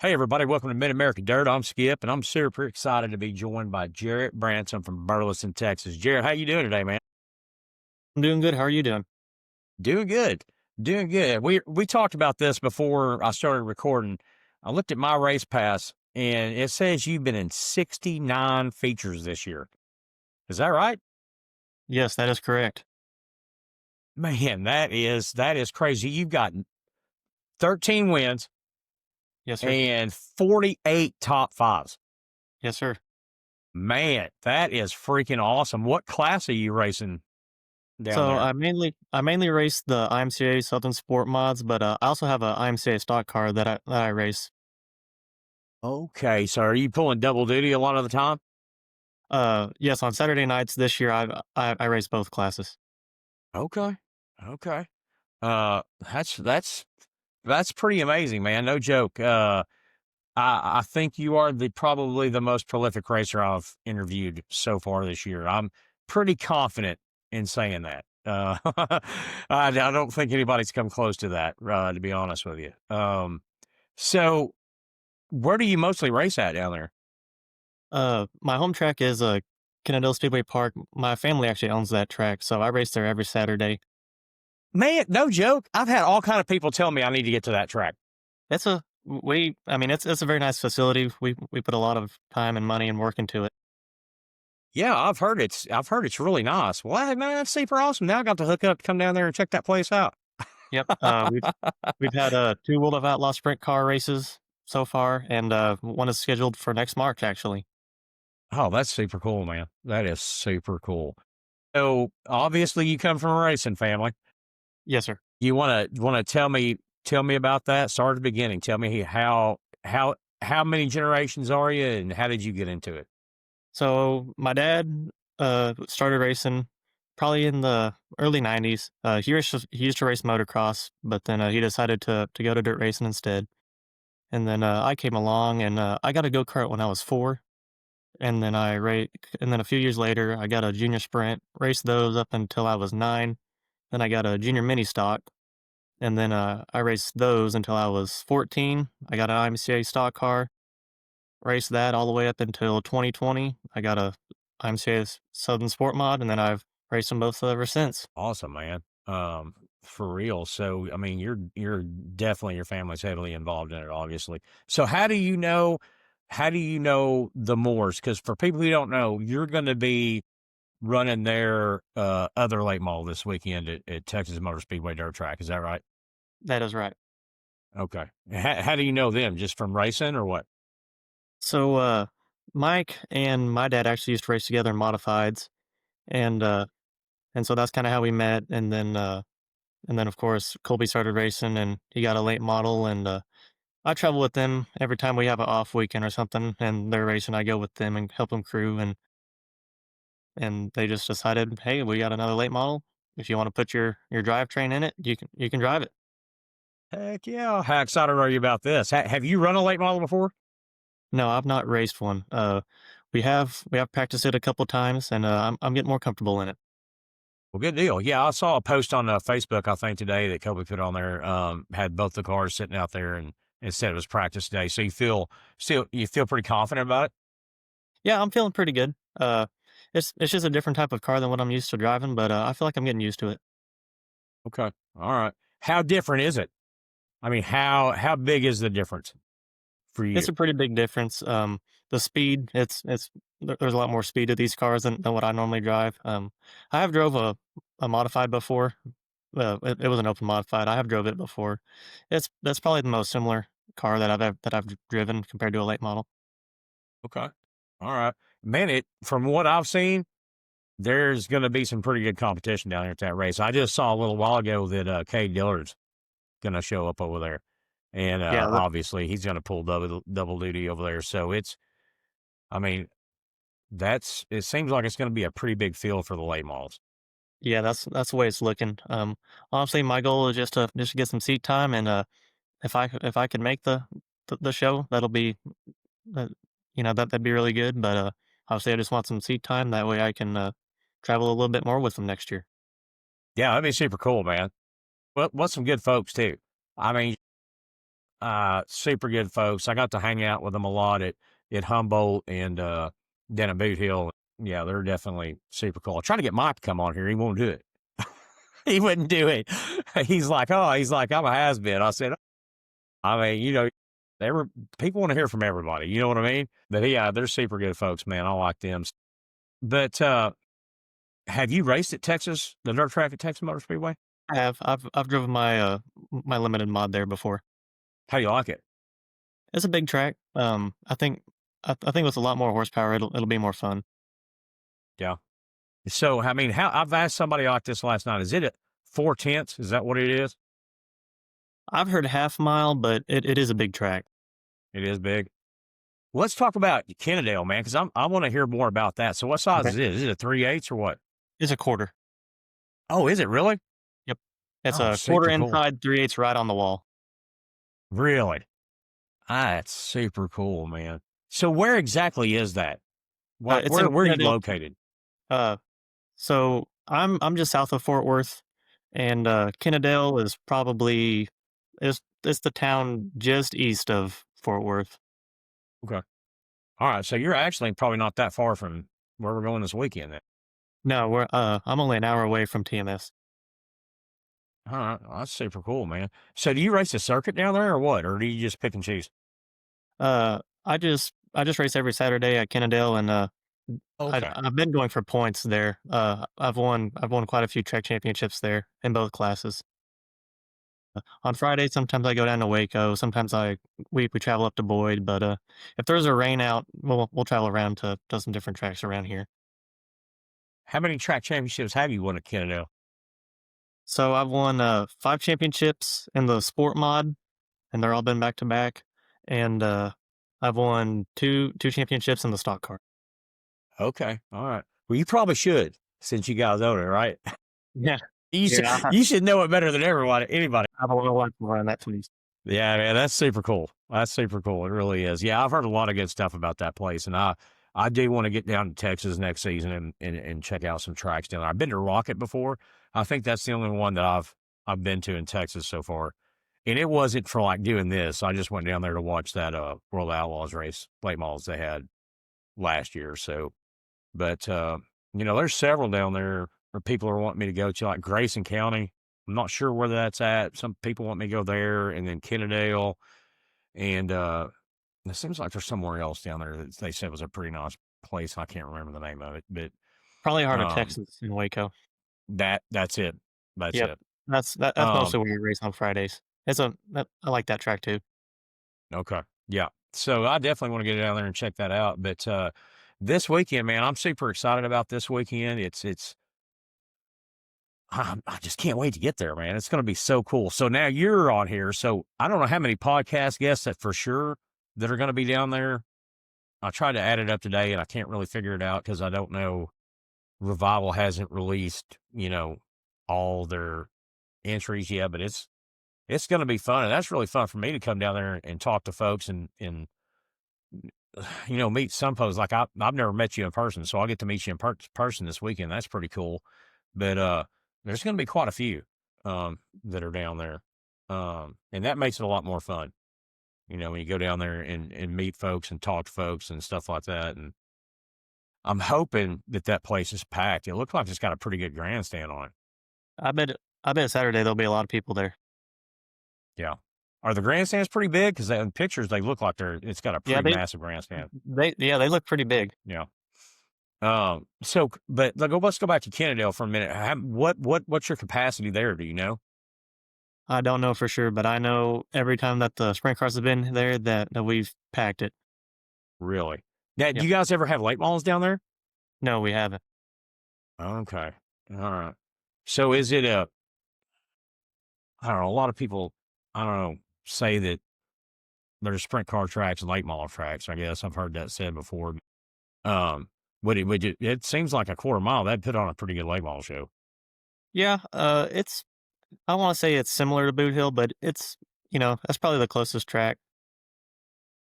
Hey, everybody, welcome to Mid America Dirt. I'm Skip, and I'm super excited to be joined by Jerrett Bransom from Burleson, Texas. Jerrett, how you doing today, man? I'm doing good. How are you doing? Doing good. Doing good. We talked about this before I started recording. I looked at my race pass, and it says you've been in 69 features this year. Is that right? Yes, that is correct. Man, that is crazy. You've got 13 wins Yes, sir. and 48 top fives. Yes, sir. Man, that is freaking awesome. What class are you racing down So there? I mainly race the IMCA Southern Sport mods, but I also have a IMCA stock car that I race. Okay, so are you pulling double duty a lot of the time? Yes, on Saturday nights this year I race both classes. Okay, okay. That's pretty amazing, man. No joke. I think you are probably the most prolific racer I've interviewed so far this year. I'm pretty confident in saying that. I don't think anybody's come close to that, to be honest with you. So where do you mostly race at down there? My home track is Kennedy Speedway Park. My family actually owns that track, so I race there every Saturday. Man, no joke. I've had all kind of people tell me I need to get to that track. It's a we I mean it's a very nice facility. We put a lot of time and money and work into it. Yeah, I've heard it's really nice. Well, hey, man, that's super awesome. Now I got to hook up, come down there and check that place out. Yep. We've had, 2 World of Outlaw sprint car races so far, and, one is scheduled for next March, actually. Oh, that's super cool, man. That is super cool. So obviously you come from a racing family. Yes, sir. You wanna tell me about that? Start at the beginning. Tell me how many generations are you and how did you get into it? So, my dad, started racing probably in the early '90s. He used to race motocross, but then, he decided to go to dirt racing instead. And then, I came along and, I got a go-kart when I was 4, and then and then a few years later, I got a junior sprint, raced those up until I was 9, then I got a junior mini stock. And then, I raced those until I was 14. I got an IMCA stock car, raced that all the way up until 2020. I got a IMCA Southern Sport mod, and then I've raced them both ever since. Awesome, man. For real. So, I mean, you're definitely your family's heavily involved in it, obviously. So, how do you know the Moors? Because for people who don't know, you're going to be running their other late model this weekend at Texas Motor Speedway Dirt Track. Is that right? That is right. Okay. How do you know them? Just from racing or what? So, Mike and my dad actually used to race together in modifieds, and, uh, and so that's kinda how we met, and then, of course, Colby started racing, and he got a late model, and, I travel with them every time we have an off weekend or something, and they're racing, I go with them and help them crew, and they just decided, "Hey, we got another late model. If you wanna put your drivetrain in it, you can drive it." Heck yeah. How excited are you about this? Have you run a late model before? No, I've not raced one. We have practiced it a couple times, and, I'm getting more comfortable in it. Well, good deal. Yeah, I saw a post on Facebook, I think today that Kobe put on there. Had both the cars sitting out there, and said it was practice day. So you feel pretty confident about it. Yeah, I'm feeling pretty good. It's just a different type of car than what I'm used to driving, but, I feel like I'm getting used to it. Okay, all right. How different is it? I mean, how big is the difference for It's you? a pretty big difference. The speed, there's a lot more speed to these cars than what I normally drive. I have drove a modified before. It was an open modified. I have drove it before. That's probably the most similar car that I've driven compared to a late model. Okay, all right, man. It from what I've seen, there's going to be some pretty good competition down here at that race. I just saw a little while ago that Cade Dillard's going to show up over there, and Yeah, obviously he's going to pull double duty over there. So I mean, it seems like it's going to be a pretty big field for the late models. yeah, that's the way it's looking. Honestly, my goal is just to get some seat time, and if I could make the show, that that'd be really good. But obviously, I just want some seat time. That way, I can travel a little bit more with them next year. Yeah, that'd be super cool, man. Well, what's some good folks too. I mean, super good folks. I got to hang out with them a lot at Humboldt and then at Boot Hill. Yeah, they're definitely super cool. I tried to get Mike to come on here. He won't do it. He wouldn't do it. He's like, I'm a has been. I said, I mean, they were people want to hear from everybody. You know what I mean? But yeah, they're super good folks, man. I like them. But have you raced at the dirt track at Texas Motor Speedway? I have. I've driven my limited mod there before. How do you like it? It's a big track. I think with a lot more horsepower, it'll be more fun. Yeah. So, I mean, I've asked somebody like this last night. Is it at 4/10? Is that what it is? I've heard half mile, but it is a big track. It is big. Let's talk about Kennedale, man, because I want to hear more about that. So, what size Okay. is it? Is it a 3/8 or what? It's a quarter. Oh, is it really? Yep. It's Oh, a quarter super cool. inside, 3/8 right on the wall. Really? That's super cool, man. So, where exactly is that? Like, It's in where are you Kennedy. located? Uh, so I'm just south of Fort Worth, and Kennedale is probably it's the town just east of Fort Worth. Okay. All right. So, you're actually probably not that far from where we're going this weekend then. No, I'm only an hour away from TMS. All right. Well, that's super cool, man. So, do you race a circuit down there or what? Or do you just pick and choose? I just race every Saturday at Kennedale, and Okay. I've been going for points there. I've won quite a few track championships there in both classes. On Friday, sometimes I go down to Waco. Sometimes we travel up to Boyd, but if there's a rain out, we'll travel around to some different tracks around here. How many track championships have you won at Kennedale? So I've won 5 championships in the sport mod, and they're all been back to back. And I've won two championships in the stock car. Okay. All right. Well, you probably should since you guys own it, right? Yeah, You should yeah. you should know it better than everybody anybody. I have a lot more on that, please. Yeah, man, that's super cool. That's super cool. It really is. Yeah, I've heard a lot of good stuff about that place, and I do want to get down to Texas next season and check out some tracks down there. I've been to Rocket before. I think that's the only one that I've been to in Texas so far. And it wasn't for like doing this. I just went down there to watch that World Outlaws race late models they had last year. So but, there's several down there where people are wanting me to go to, like Grayson County. I'm not sure where that's at. Some people want me to go there, and then Kennedale, and it seems like there's somewhere else down there that they said was a pretty nice place. I can't remember the name of it, but Probably Heart of um, Texas in Waco. that's it. That's Yep. it. That's Um, mostly where we race on Fridays. I like that track too. okay, yeah. So I definitely want to get down there and check that out. But this weekend, man, I'm super excited about this weekend. I just can't wait to get there, man. It's going to be so cool. So now you're on here. So I don't know how many podcast guests that for sure that are going to be down there. I tried to add it up today and I can't really figure it out because I don't know. Revival hasn't released, all their entries yet, but it's going to be fun. And that's really fun for me to come down there and talk to folks and meet some folks. Like I've never met you in person, so I'll get to meet you in person this weekend. That's pretty cool. But there's going to be quite a few that are down there, and that makes it a lot more fun. When you go down there and meet folks and talk to folks and stuff like that. And I'm hoping that place is packed. It looks like it's got a pretty good grandstand on it. I bet I bet Saturday there'll be a lot of people there. Yeah. Are the grandstands pretty big? Because in pictures they look like it's got a Yeah, pretty massive grandstand. they look pretty big. Yeah. But let's go back to Kennedale for a minute. What's your capacity there? Do you know? I don't know for sure, but I know every time that the sprint cars have been there that we've packed it. Really? Now, do Yep. you guys ever have late models down there? No, we haven't. Okay. All right. So is it I don't know, a lot of people, I don't know, say that there's sprint car tracks and late model tracks. I guess I've heard that said before. Um, it seems like a quarter mile, that'd put on a pretty good late model show. Yeah, it's I don't want to say it's similar to Boot Hill, but it's that's probably the closest track.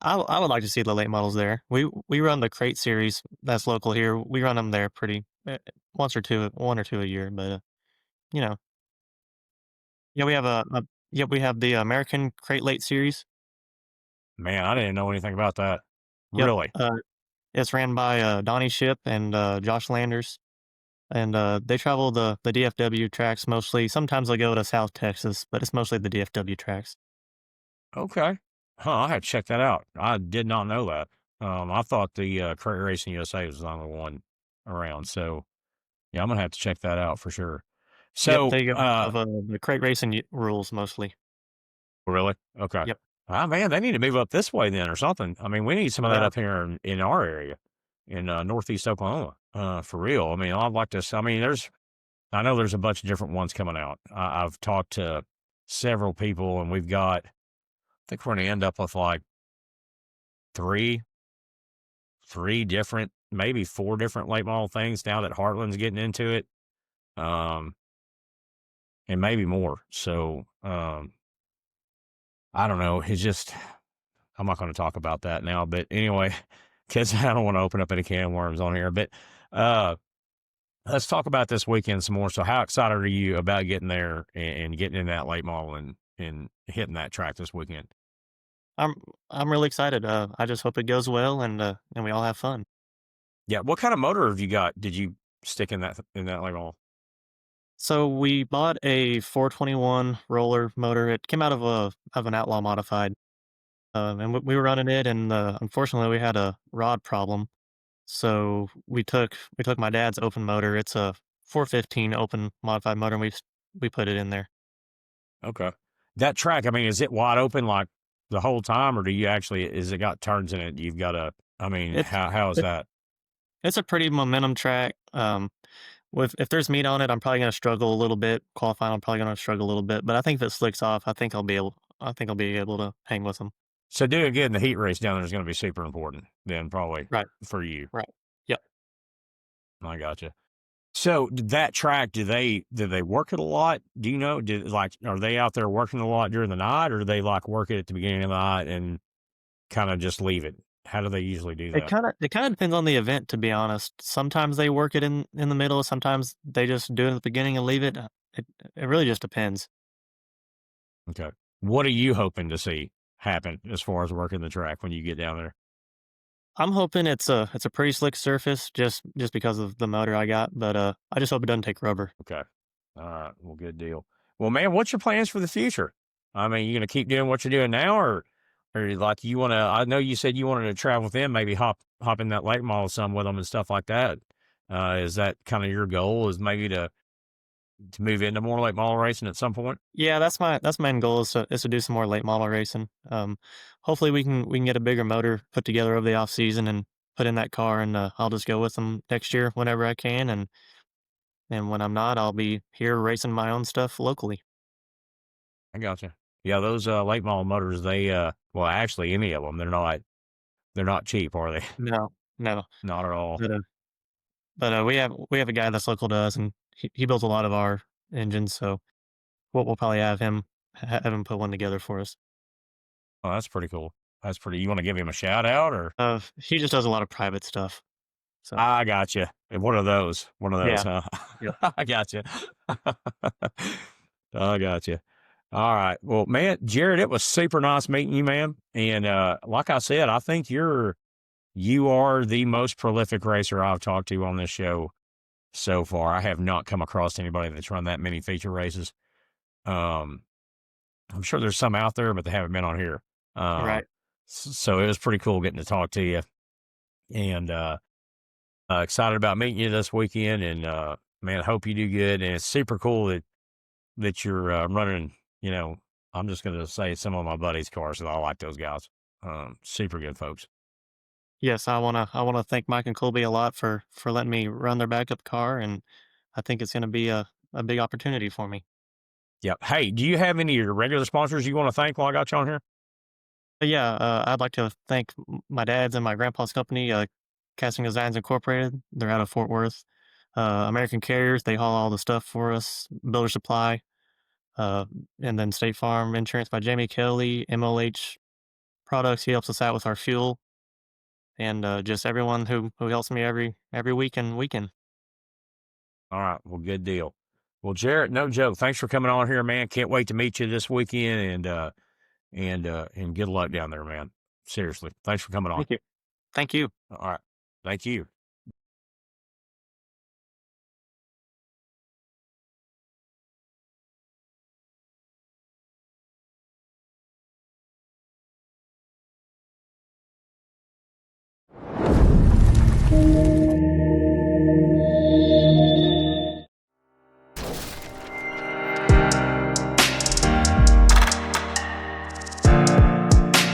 I would like to see the late models there. We run the crate series that's local here. We run them there pretty one or two a year. But you know, yeah, we have we have the American Crate Late series, Man, I didn't know anything about that. Yep. Really? It's ran by Donnie Ship and Josh Landers, and they travel the DFW tracks mostly. Sometimes they go to South Texas, but it's mostly the DFW tracks. Okay. Huh, I had to check that out. I did not know that. I thought the, Crate Racing USA was the only one around, so, yeah, I'm gonna have to check that out for sure. Yep, So, they go of the crate racing rules mostly. really? Okay. Yep. Ah, man, they need to move up this way then or something. I mean, we need some of that Uh, up here in our area, in, Northeast Oklahoma, for real. I mean, I'd like to I mean, I know there's a bunch of different ones coming out. I've talked to several people, and I think we're gonna end up with, like, 3 3 different, maybe 4 different late model things now that Heartland's getting into it, um, and maybe more. So, I don't know. It's just I'm not gonna talk about that now, but anyway, because I don't wanna open up any can of worms on here, but, uh, let's talk about this weekend some more. So how excited are you about getting there and getting in that late model and hitting that track this weekend? I'm I'm really excited. I just hope it goes well and we all have fun. Yeah, what kind of motor have you got? Did you stick in that late model? So we bought a 421 roller motor. It came out of an Outlaw modified, and we were running it, and unfortunately we had a rod problem. So we took my dad's open motor. It's a 415 open modified motor, and we put it in there. Okay. That track, I mean, is it wide open like the whole time, or do you actually is it got turns in it? You've got to I mean, It's how is it, that? it's a pretty momentum track. With if there's meat on it, I'm probably gonna struggle a little bit. Qualifying, I'm probably gonna struggle a little bit. But I think if it slicks off, I think I'll be able to hang with them. So doing good in the heat race down there is gonna be super important then probably Right. for you. Right. Yep. I gotcha. So that track, do they work it a lot? Do you know? Are they out there working a lot during the night, or do they like work it at the beginning of the night and kind of just leave it? How do they usually do that? It kinda depends on the event, to be honest. Sometimes they work it in the middle, sometimes they just do it at the beginning and leave it. It really just depends. Okay. What are you hoping to see happen as far as working the track when you get down there? I'm hoping it's a pretty slick surface just because of the motor I got, but, I just hope it doesn't take rubber. Okay. All right. Well, good deal. Well, man, what's your plans for the future? I mean, you gonna keep doing what you're doing now, or like you want to? I know you said you wanted to travel with them, maybe hop in that late model some with them and stuff like that. Is that kind of your goal? Is maybe to move into more late model racing at some point? Yeah, that's my end goal is to do some more late model racing. Hopefully we can get a bigger motor put together over the off season and put in that car, and I'll just go with them next year whenever I can, and when I'm not, I'll be here racing my own stuff locally. I gotcha. Yeah, those late model motors, well, actually, any of them, they're not cheap, are they? No, no, Not at all. but we have a guy that's local to us, and he builds a lot of our engines, so we'll probably have him put one together for us. Oh, that's pretty cool. That's pretty. You want to give him a shout out, or? He just does a lot of private stuff, so I got you. One of those, yeah, huh? yeah. I got you. I got you. All right. Well, man, Jared, it was super nice meeting you, man. And like I said, I think you are the most prolific racer I've talked to on this show so far. I have not come across anybody that's run that many feature races. Um, I'm sure there's some out there, but they haven't been on here. Uh, Right. so it was pretty cool getting to talk to you. And excited about meeting you this weekend, and man, I hope you do good. And it's super cool that you're running. You know, I'm just going to say some of my buddies' cars, and I like those guys. Super good folks. Yes, I wanna thank Mike and Colby a lot for letting me run their backup car, and I think it's gonna be a big opportunity for me. Yep. Hey, do you have any of your regular sponsors you want to thank while I got you on here? But yeah, I'd like to thank my dad's and my grandpa's company, Casting Designs Incorporated. They're out of Fort Worth. American Carriers, they haul all the stuff for us. Builder Supply, uh, and then State Farm Insurance by Jamie Kelly. MLH Products, he helps us out with our fuel, and just everyone who helps me every week and weekend. All right. Well, good deal. Well, Jarrett, no joke. Thanks for coming on here, man. Can't wait to meet you this weekend, and good luck down there, man. Seriously. Thanks for coming on. Thank you. Thank you. All right. Thank you.